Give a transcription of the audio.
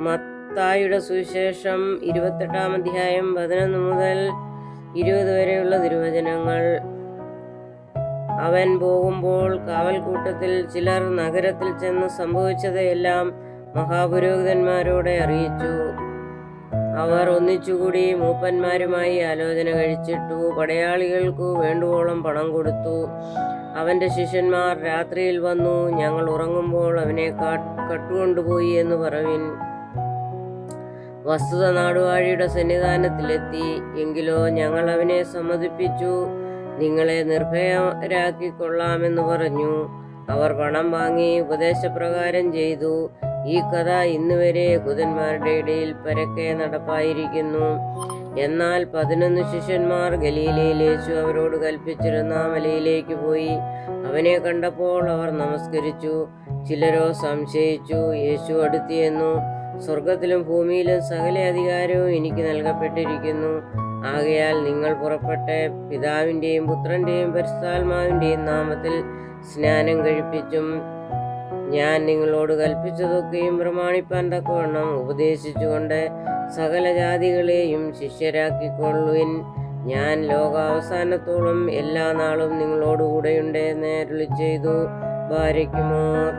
മത്തായിയുടെ സുവിശേഷം 28-ാം അധ്യായം 11 മുതൽ 20 വരെയുള്ള തിരുവചനങ്ങൾ. അവൻ പോകുമ്പോൾ കാവൽക്കൂട്ടത്തിൽ ചിലർ നഗരത്തിൽ ചെന്ന് സംഭവിച്ചതെല്ലാം മഹാപുരോഹിതന്മാരോടെ അറിയിച്ചു. അവർ ഒന്നിച്ചുകൂടി മൂപ്പന്മാരുമായി ആലോചന കഴിച്ചിട്ടു പടയാളികൾക്കു വേണ്ടുവോളം പണം കൊടുത്തു. അവന്റെ ശിഷ്യന്മാർ രാത്രിയിൽ വന്നു, ഞങ്ങൾ ഉറങ്ങുമ്പോൾ അവനെ കട്ടുകൊണ്ടുപോയി എന്ന് പറവിൻ. വസ്തുത നാടുവാഴിയുടെ സന്നിധാനത്തിലെത്തി. എങ്കിലോ ഞങ്ങൾ അവനെ സമ്മതിപ്പിച്ചു, നിങ്ങളെ നിർഭയരാക്കിക്കൊള്ളാമെന്ന് പറഞ്ഞു. അവർ പണം വാങ്ങി ഉപദേശപ്രകാരം ചെയ്തു. ഈ കഥ ഇന്നുവരെ യഹൂദന്മാരുടെ ഇടയിൽ പരക്കെ നടപ്പായിരിക്കുന്നു. എന്നാൽ 11 ശിഷ്യന്മാർ ഗലീലയിൽ യേശു അവരോട് കൽപ്പിച്ചിരുന്ന മലയിലേക്ക് പോയി. അവനെ കണ്ടപ്പോൾ അവർ നമസ്കരിച്ചു. ചിലരോ സംശയിച്ചു. യേശു അടുത്തിയെന്നു, സ്വർഗത്തിലും ഭൂമിയിലും സകല അധികാരവും എനിക്ക് നൽകപ്പെട്ടിരിക്കുന്നു. ആകയാൽ നിങ്ങൾ പുറപ്പെട്ട് പിതാവിൻ്റെയും പുത്രൻ്റെയും പരിശുദ്ധാത്മാവിൻ്റെയും നാമത്തിൽ സ്നാനം കഴിപ്പിച്ചും ഞാൻ നിങ്ങളോട് കൽപ്പിച്ചതൊക്കെയും പ്രമാണിപ്പാൻ തക്കവണ്ണം ഉപദേശിച്ചുകൊണ്ട് സകല ജാതികളെയും ശിഷ്യരാക്കിക്കൊള്ളുവിൻ. ഞാൻ ലോകാവസാനത്തോളം എല്ലാ നാളും നിങ്ങളോടുകൂടെയുണ്ട് എന്ന് അരുളിച്ചെയ്തു. ബാരക്കുമോർ.